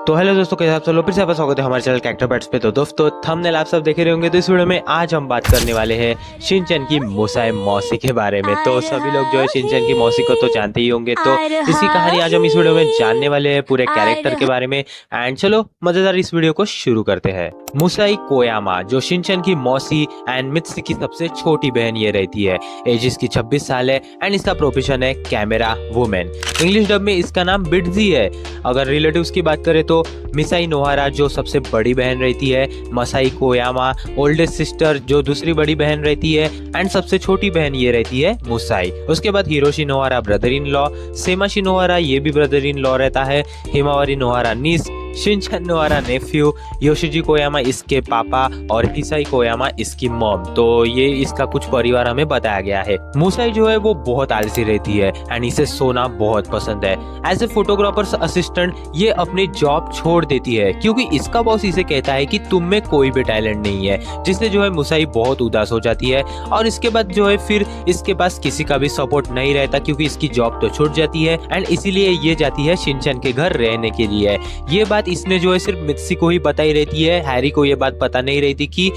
तो हेलो दोस्तों, कैसे आप सब लोग? फिर से आपका स्वागत है हमारे चैनल कैरेक्टर पैट्स पे। तो दोस्तों, थंबनेल आप सब देखे रहे होंगे। तो इस वीडियो में आज हम बात करने वाले हैं शिनचैन की मुसाई मौसी के बारे में। तो सभी लोग जो है शिनचैन की मौसी को तो जानते ही होंगे। तो इसकी कहानी आज हम इस वीडियो में जानने वाले हैं, पूरे कैरेक्टर के बारे में। एंड चलो मजेदार इस वीडियो को शुरू करते हैं। मुसाई कोयामा जो शिनचैन की मौसी एंड मित्सु की सबसे छोटी बहन ये रहती है। एज इसकी 26 साल है एंड इसका प्रोफेशन है कैमरा वुमेन। इंग्लिश डब में इसका नाम बिट्जी है। अगर रिलेटिव्स की बात करें तो मिसाई नोहारा जो सबसे बड़ी बहन रहती है, मसाई कोयामा ओल्डेस्ट सिस्टर जो दूसरी बड़ी बहन रहती है, एंड सबसे छोटी बहन ये रहती है मुसाई। उसके बाद Hiroshi Nohara brother in law, Semashi Nohara ये भी ब्रदर इन लॉ रहता है, Himawari Nohara niece, Shinchan Nohara nephew, Yoshiji Koyama इसके पापा और हिसाई कोयामा इसकी मॉम। तो ये इसका कुछ परिवार हमें बताया गया है। मुसाई जो है वो बहुत आलसी रहती है एंड इसे सोना बहुत पसंद है। एज ए फोटोग्राफर्स असिस्टेंट ये अपनी जॉब छोड़ देती है क्योंकि इसका बॉस इसे कहता है कि तुम में कोई भी टैलेंट नहीं है, जिससे जो है मुसाई बहुत उदास हो जाती है। और इसके बाद जो है फिर इसके पास किसी का भी सपोर्ट नहीं रहता क्योंकि इसकी जॉब तो छूट जाती है एंड इसीलिए ये जाती है शिनचैन के घर रहने के लिए। ये बात इसने जो है सिर्फ मित्सु को ही बताई रहती है। हैरी को ये बात पता नहीं रहती कि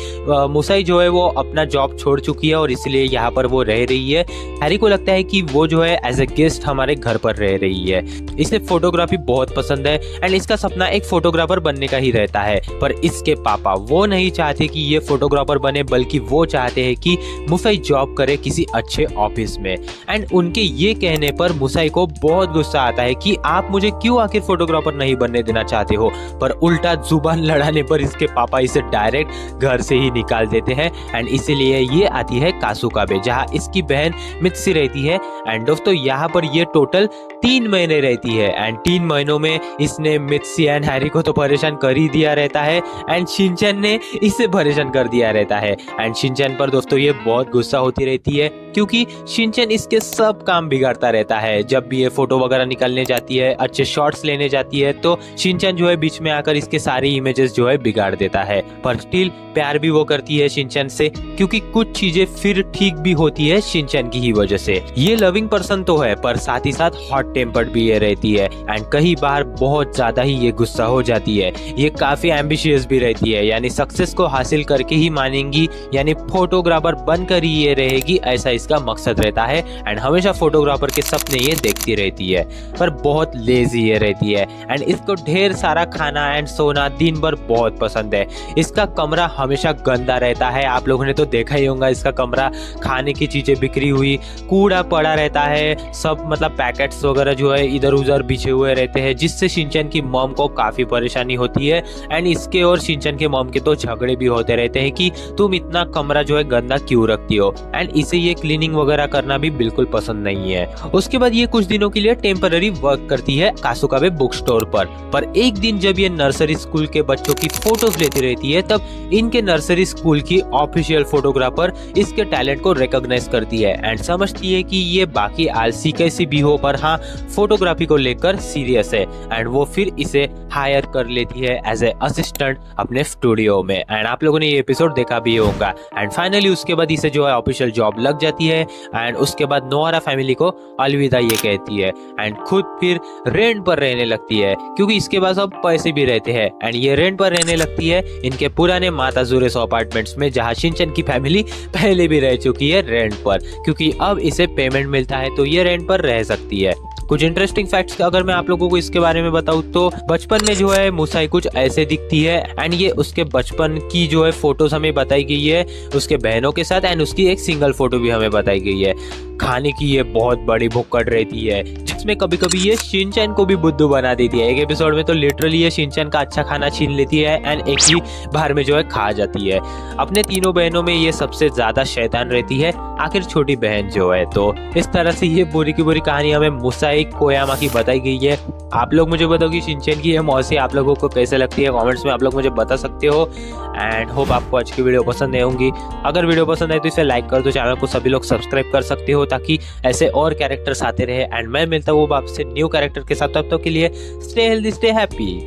मुसाई जो है वो अपना जॉब छोड़ चुकी है और इसलिए यहाँ पर वो रह रही है। हैरी को लगता है कि वो जो है एज ए गेस्ट हमारे घर पर रह रही है। इसे फोटोग्राफी बहुत पसंद है एंड इसका सपना एक फोटोग्राफर बनने का ही रहता है। पर इसके पापा वो नहीं चाहते कि ये फोटोग्राफर बने, बल्कि वो चाहते हैं कि मुसाई जॉब करे किसी अच्छे ऑफिस में। एंड उनके ये कहने पर मुसाई को बहुत गुस्सा आता है कि आप मुझे क्यों आखिर फोटोग्राफर नहीं बनने देना चाहते हो। पर उल्टा जुबान लड़ाने पर इसके पापा इसे डायरेक्ट घर से ही निकाल देते हैं एंड इसीलिए ये आती है कासुकाबे जहां इसकी बहन मित्सु रहती है। एंड दोस्तों यहाँ पर ये टोटल 3 महीने रहती है एंड 3 महीनों में इसने मित्सु एंड हैरी को तो परेशान कर ही दिया रहता है एंड शिनचैन ने इसे परेशान कर दिया रहता है। एंड शिनचैन पर दोस्तों ये बहुत गुस्सा होती रहती है क्योंकि शिनचैन इसके सब काम बिगाड़ता रहता है। जब भी ये फोटो वगैरह निकालने जाती है, अच्छे शॉट्स लेने जाती है, तो शिनचैन जो है बीच में आकर इसके सारी इमेजेस जो है बिगाड़ देता है। पर स्टिल प्यार भी वो करती है शिनचैन से क्योंकि कुछ चीजें फिर ठीक भी होती है शिनचैन की ही वजह से। ये लविंग पर्सन तो है पर साथ ही साथ हॉट टेम्पर्ड भी ये रहती है एंड कई बार बहुत ज्यादा ही ये गुस्सा हो जाती है। ये काफी एम्बिशियस भी रहती है, यानी सक्सेस को हासिल करके ही मानेंगी, यानी फोटोग्राफर बनकर ही ये रहेगी, ऐसा इसका मकसद रहता है। एंड हमेशा फोटोग्राफर के सपने ये देखती रहती है। पर बहुत लेजी ये रहती है एंड इसको ढेर सारा खाना एंड सोना दिन भर बहुत पसंद है। इसका कमरा हमेशा गंदा रहता है। आप लोगों ने तो देखा ही होगा इसका कमरा, खाने की चीजें बिखरी हुई, कूड़ा पड़ा रहता है, सब मतलब पैकेट्स वगैरह जो है इधर उधर बिछे हुए रहते हैं, जिससे शिनचैन की मॉम को काफी परेशानी होती है। एंड इसके और शिनचैन के मॉम के तो झगड़े भी होते रहते हैं कि तुम इतना कमरा जो है गंदा क्यों रखती हो। एंड इसे ये क्लीनिंग वगैरह करना भी बिल्कुल पसंद नहीं है। उसके बाद ये कुछ दिनों के लिए टेम्पररी वर्क करती है कासुकाबे बुक स्टोर पर एक दिन जब ये नर्सरी स्कूल के बच्चों की फोटोज लेती रहती है, तब इनके नर्सरी स्कूल की ऑफिशियल फोटोग्राफर इसके टैलेंट को रिकॉग्नाइज करती है एंड समझती है कि ये बाकी आलसी कैसी भी हो पर हाँ फोटोग्राफी को लेकर सीरियस है। एंड वो फिर इसे हायर कर लेती है एज ए असिस्टेंट अपने स्टूडियो में। एंड आप लोगों ने ये एपिसोड देखा भी होगा। एंड फाइनली उसके बाद इसे जो है ऑफिशियल जॉब लग जाती है एंड उसके बाद नोहारा फैमिली को अलविदा ये कहती है एंड खुद फिर रेंट पर रहने लगती है क्योंकि इसके पास अब पैसे भी रहते हैं। एंड ये रेंट पर रहने लगती है इनके पुराने माता जुरेस अपार्टमेंट्स में, जहां शिनचैन की फैमिली पहले भी रह चुकी है रेंट पर, क्योंकि अब इसे पेमेंट मिलता है तो ये रेंट पर रह सकती है। कुछ इंटरेस्टिंग फैक्ट्स अगर मैं आप लोगों को इसके बारे में बताऊं तो बचपन में जो है मुसाई कुछ ऐसे दिखती है एंड ये उसके बचपन की जो है फोटोज हमें बताई गई है उसके बहनों के साथ एंड उसकी एक सिंगल फोटो भी हमें बताई गई है। खाने की ये बहुत बड़ी भुक्कड़ रहती है जिसमें कभी कभी ये शिनचैन को भी बुद्धू बना देती है। एक एपिसोड में तो लिटरली ये शिनचैन का अच्छा खाना छीन लेती है एंड एक ही बार में जो है खा जाती है। अपने तीनों बहनों में ये सबसे ज्यादा शैतान रहती है, आखिर छोटी बहन जो है। तो इस तरह से ये बुरी की बुरी कहानी हमें मुसाई कोयामा की बताई गई है। आप लोग मुझे बताओ कि शिनचैन की ये मौसी आप लोगों को कैसे लगती है, कमेंट्स में आप लोग मुझे बता सकते हो। एंड होप आपको आज की वीडियो पसंद आई होंगी। अगर वीडियो पसंद आए तो इसे लाइक कर दो, चैनल को सभी लोग सब्सक्राइब कर सकते हो ताकि ऐसे और कैरेक्टर्स आते रहे। एंड मैं मिलता हूँ आपसे न्यू कैरेक्टर के साथ, तब तक के लिए स्टे हेल्दी स्टे हैप्पी।